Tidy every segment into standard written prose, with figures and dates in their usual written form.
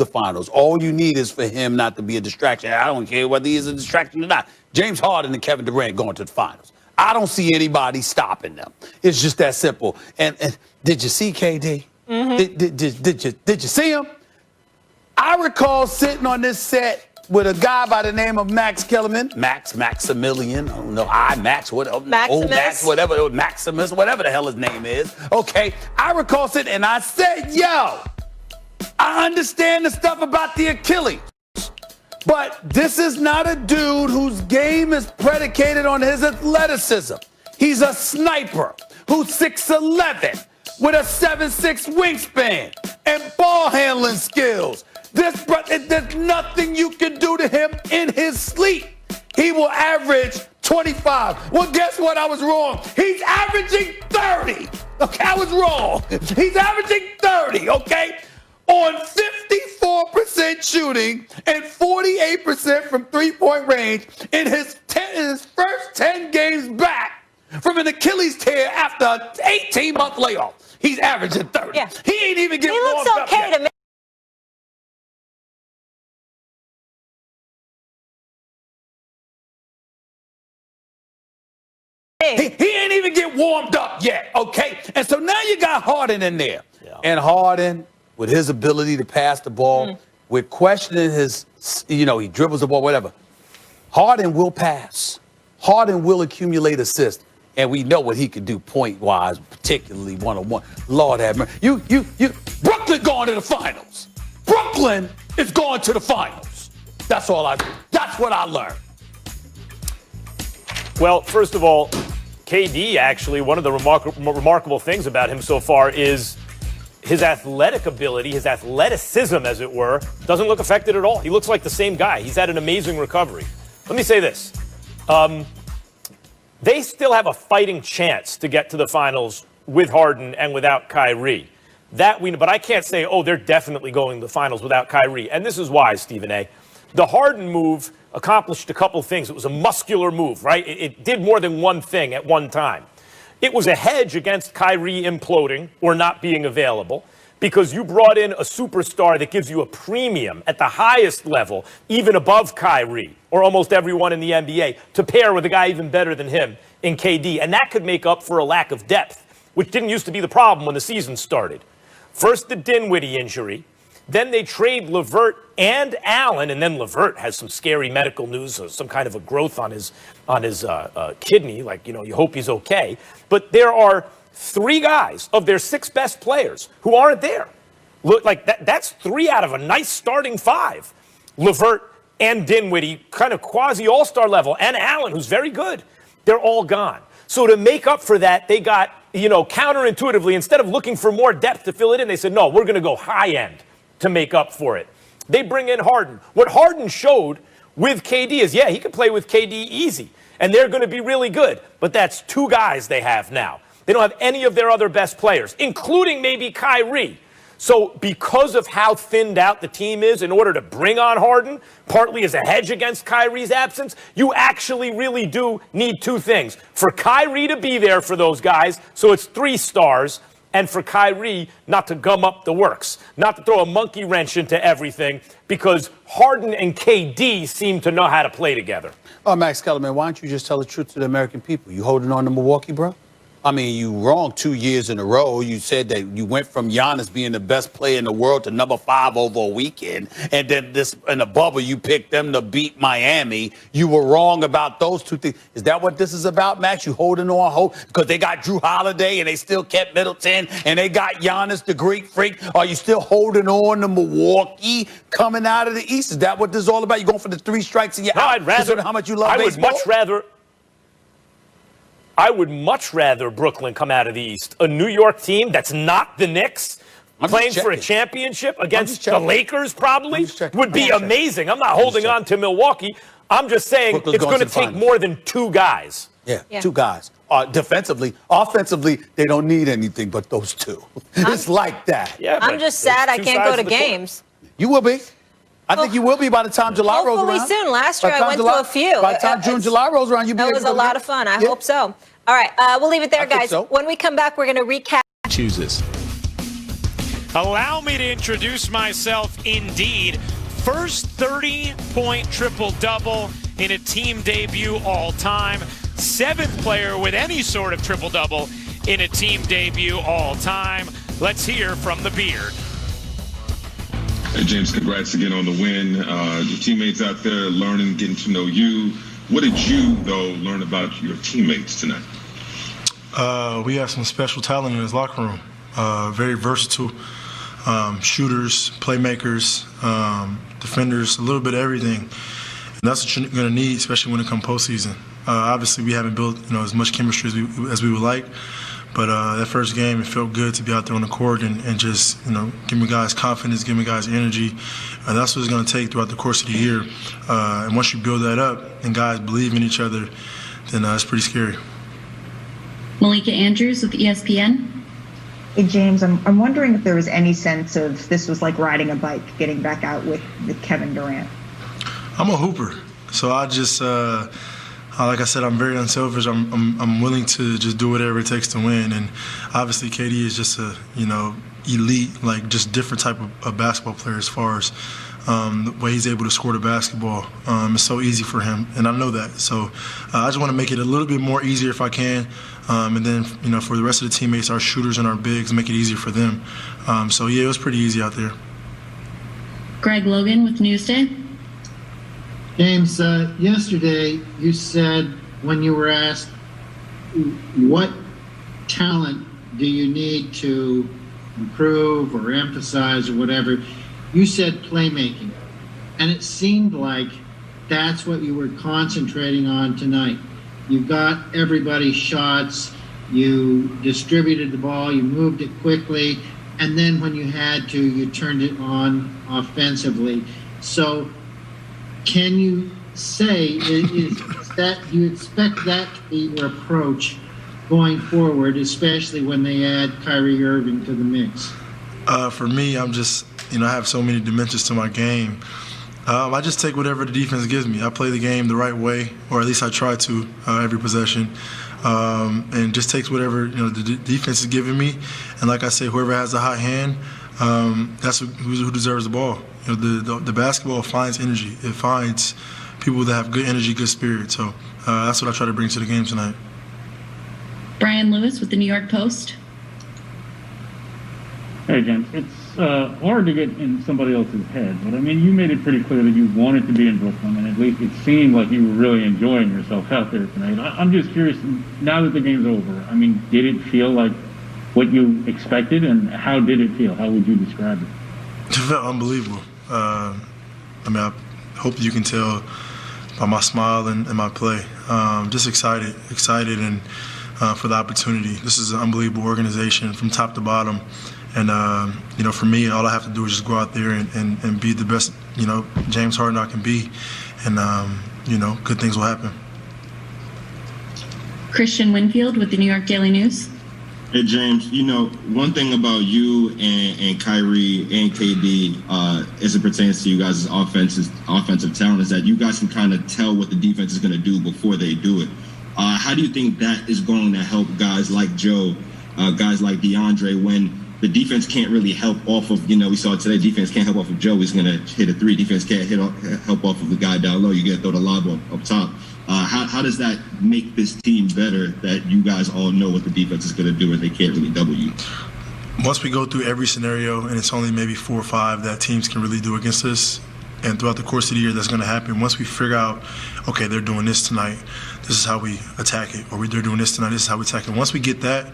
the finals. All you need is for him not to be a distraction. I don't care whether he's a distraction or not. James Harden and Kevin Durant going to the finals. I don't see anybody stopping them. It's just that simple. And did you see KD? Mm-hmm. Did you see him? I recall sitting on this set with a guy by the name of Max Kellerman, Maximilian, I don't know, Maximus, whatever, Maximus, whatever the hell his name is. Okay, I recall sitting and I said, yo, I understand the stuff about the Achilles, but this is not a dude whose game is predicated on his athleticism. He's a sniper who's 6'11", with a 7'6" wingspan and ball handling skills. There's nothing you can do to him in his sleep. He will average 25. Well, guess what? I was wrong. He's averaging 30. Okay, I was wrong. He's averaging 30, okay? On 54% shooting and 48% from three-point range in his first 10 games back from an Achilles tear after an 18-month layoff. He's averaging 30. Yeah. He ain't even getting warmed up yet. He looks okay to me. He ain't even get warmed up yet, okay? And so now you got Harden in there. Yeah. And Harden, with his ability to pass the ball, with questioning his, he dribbles the ball, whatever. Harden will pass. Harden will accumulate assists. And we know what he can do point-wise, particularly one-on-one. Lord have mercy. Brooklyn going to the finals. Brooklyn is going to the finals. That's what I learned. Well, first of all, KD, actually, one of the remarkable things about him so far is his athletic ability, his athleticism, as it were, doesn't look affected at all. He looks like the same guy. He's had an amazing recovery. Let me say this. They still have a fighting chance to get to the finals with Harden and without Kyrie. But I can't say, they're definitely going to the finals without Kyrie. And this is why, Stephen A. The Harden move accomplished a couple things. It was a muscular move, right? It did more than one thing at one time. It was a hedge against Kyrie imploding or not being available because you brought in a superstar that gives you a premium at the highest level, even above Kyrie or almost everyone in the NBA, to pair with a guy even better than him in KD. And that could make up for a lack of depth, which didn't used to be the problem when the season started. First, the Dinwiddie injury. Then they trade LeVert and Allen, and then LeVert has some scary medical news, some kind of a growth on his kidney. You hope he's okay. But there are three guys of their six best players who aren't there. Look, that's three out of a nice starting five. LeVert and Dinwiddie, kind of quasi all-star level, and Allen, who's very good. They're all gone. So to make up for that, they got, counterintuitively, instead of looking for more depth to fill it in, they said, no, we're going to go high end to make up for it. They bring in Harden. What Harden showed with KD is, he can play with KD easy, and they're going to be really good. But that's two guys they have now. They don't have any of their other best players, including maybe Kyrie. So because of how thinned out the team is, in order to bring on Harden, partly as a hedge against Kyrie's absence, you actually really do need two things. For Kyrie to be there for those guys, so it's three stars, and for Kyrie not to gum up the works, not to throw a monkey wrench into everything, because Harden and KD seem to know how to play together. Oh, Max Kellerman, why don't you just tell the truth to the American people? You holding on to Milwaukee, bro? I mean, you wrong 2 years in a row. You said that you went from Giannis being the best player in the world to number 5 over a weekend. And then in the bubble, you picked them to beat Miami. You were wrong about those two things. Is that what this is about, Max? You holding on hope because they got Drew Holiday and they still kept Middleton and they got Giannis, the Greek freak. Are you still holding on to Milwaukee coming out of the East? Is that what this is all about? You going for the 3 strikes and you're out? I'd rather, how much you love baseball? I would much rather Brooklyn come out of the East. A New York team that's not the Knicks playing for a championship against the Lakers probably would be amazing. I'm not holding on to Milwaukee. I'm just saying Brooklyn's it's going to take more than 2 guys. Yeah, 2 guys. Defensively, offensively, they don't need anything but those 2. It's like that. Yeah, I'm just sad I can't go to games. You will be. I think you will be by the time July rolls around. Hopefully soon. Last year I went to a few. By the time June, July rolls around, you'll be able to go. That was a lot of fun. I hope so. All right, we'll leave it there, guys. When we come back, we're going to recap. Chooses. Allow me to introduce myself indeed. First 30-point triple-double in a team debut all time. 7th player with any sort of triple-double in a team debut all time. Let's hear from the Beard. Hey, James, congrats again on the win. Your teammates out there learning, getting to know you. What did you, though, learn about your teammates tonight? We have some special talent in his locker room. Very versatile shooters, playmakers, defenders, a little bit of everything. And that's what you're going to need, especially when it comes postseason. Obviously, we haven't built as much chemistry as we would like. But that first game, it felt good to be out there on the court and just, giving guys confidence, giving guys energy. And that's what it's going to take throughout the course of the year. And once you build that up and guys believe in each other, then it's pretty scary. Malika Andrews with ESPN. Hey, James, I'm wondering if there was any sense of this was like riding a bike, getting back out with Kevin Durant. I'm a hooper. So I just, like I said, I'm very unselfish. I'm willing to just do whatever it takes to win. And obviously, KD is just a elite, like just different type of basketball player as far as the way he's able to score the basketball. It's so easy for him, and I know that. So I just want to make it a little bit more easier if I can. And then, for the rest of the teammates, our shooters and our bigs, make it easier for them. So yeah, it was pretty easy out there. Greg Logan with Newsday. James, yesterday you said when you were asked what talent do you need to improve or emphasize or whatever, you said playmaking. And it seemed like that's what you were concentrating on tonight. You got everybody's shots, you distributed the ball, you moved it quickly, and then when you had to, you turned it on offensively. So can you say, is that you expect that to be your approach going forward, especially when they add Kyrie Irving to the mix? For me, I'm just, I have so many dimensions to my game. I just take whatever the defense gives me. I play the game the right way, or at least I try to every possession, and just takes whatever the defense is giving me. And like I say, whoever has the hot hand, that's who deserves the ball. The basketball finds energy. It finds people that have good energy, good spirit. So that's what I try to bring to the game tonight. Brian Lewis with the New York Post. Hey, James. It's hard to get in somebody else's head, but you made it pretty clear that you wanted to be in Brooklyn, and at least it seemed like you were really enjoying yourself out there tonight. I'm just curious, now that the game's over, did it feel like what you expected, and how did it feel? How would you describe it? It felt unbelievable. I hope you can tell by my smile and my play. Just excited, and for the opportunity. This is an unbelievable organization from top to bottom. And, for me, all I have to do is just go out there and be the best, James Harden I can be. And, good things will happen. Christian Winfield with the New York Daily News. Hey, James, one thing about you and Kyrie and KD as it pertains to you guys' offensive talent is that you guys can kind of tell what the defense is going to do before they do it. How do you think that is going to help guys like Joe, guys like DeAndre, when the defense can't really help off of, we saw today, defense can't help off of Joe. He's going to hit a three. Defense can't help off of the guy down low. You got to throw the lob up top. How does that make this team better that you guys all know what the defense is going to do and they can't really double you? Once we go through every scenario, and it's only maybe 4 or 5 that teams can really do against us, and throughout the course of the year that's going to happen, once we figure out, okay, they're doing this tonight, this is how we attack it, or they're doing this tonight, this is how we attack it. Once we get that,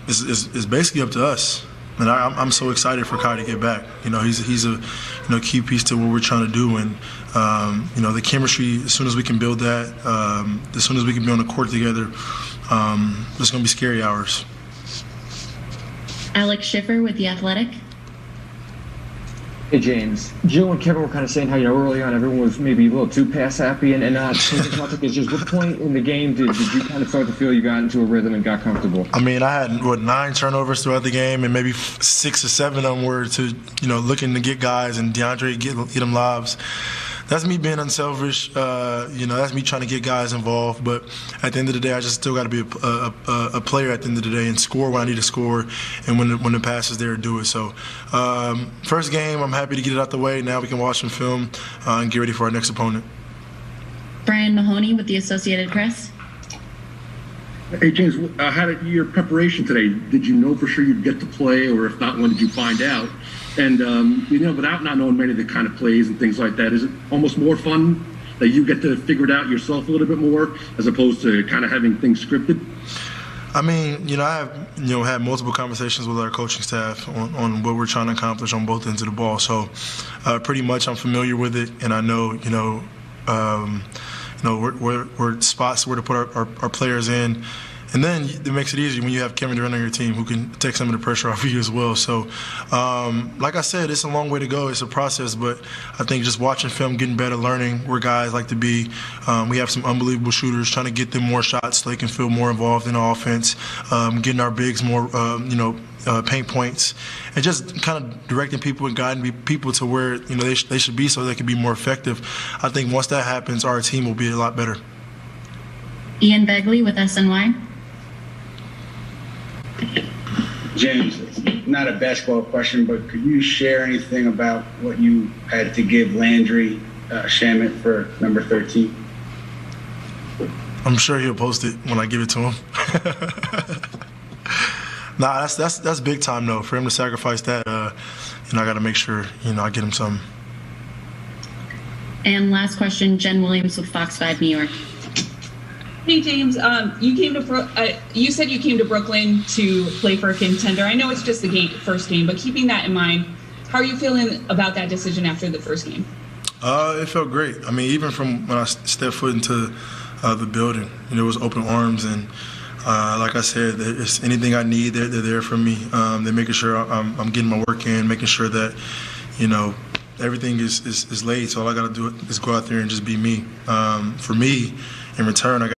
it's basically up to us. And I'm so excited for Kai to get back. He's a key piece to what we're trying to do. And the chemistry, as soon as we can build that, as soon as we can be on the court together, it's going to be scary hours. Alex Schiffer with The Athletic. Hey, James. Jill and Kevin were kind of saying how, early on everyone was maybe a little too pass happy and not taking just what point in the game did you kind of start to feel you got into a rhythm and got comfortable? I had, 9 turnovers throughout the game, and maybe 6 or 7 of them were to, looking to get guys and DeAndre get them lobs that's me being unselfish. That's me trying to get guys involved. But at the end of the day, I just still got to be a player at the end of the day and score when I need to score, and when the pass is there, do it. So first game, I'm happy to get it out the way. Now we can watch some film and get ready for our next opponent. Brian Mahoney with the Associated Press. Hey, James, how did your preparation today? Did you know for sure you'd get to play, or if not, when did you find out? And, without not knowing many of the kind of plays and things like that, is it almost more fun that you get to figure it out yourself a little bit more as opposed to kind of having things scripted? I mean, I have, had multiple conversations with our coaching staff on what we're trying to accomplish on both ends of the ball. So pretty much I'm familiar with it, and I know, where spots where to put our players in. And then it makes it easier when you have Kevin Durant on your team who can take some of the pressure off of you as well. So, like I said, it's a long way to go. It's a process, but I think just watching film, getting better, learning where guys like to be. We have some unbelievable shooters, trying to get them more shots so they can feel more involved in the offense, getting our bigs more, paint points, and just kind of directing people and guiding people to where they should be so they can be more effective. I think once that happens, our team will be a lot better. Ian Begley with SNY. James, it's not a basketball question, but could you share anything about what you had to give Landry Shamet for number 13? I'm sure he'll post it when I give it to him. Nah, that's big time though. For him to sacrifice that, I got to make sure I get him something. And last question, Jen Williams with Fox 5 New York. Hey James, you said you came to Brooklyn to play for a contender. I know it's just the first game, but keeping that in mind, how are you feeling about that decision after the first game? It felt great. I mean, even from when I stepped foot into the building, it was open arms, and like I said, it's anything I need, they're there for me. They're making sure I'm getting my work in, making sure that everything is laid. So all I got to do is go out there and just be me. For me, in return, I got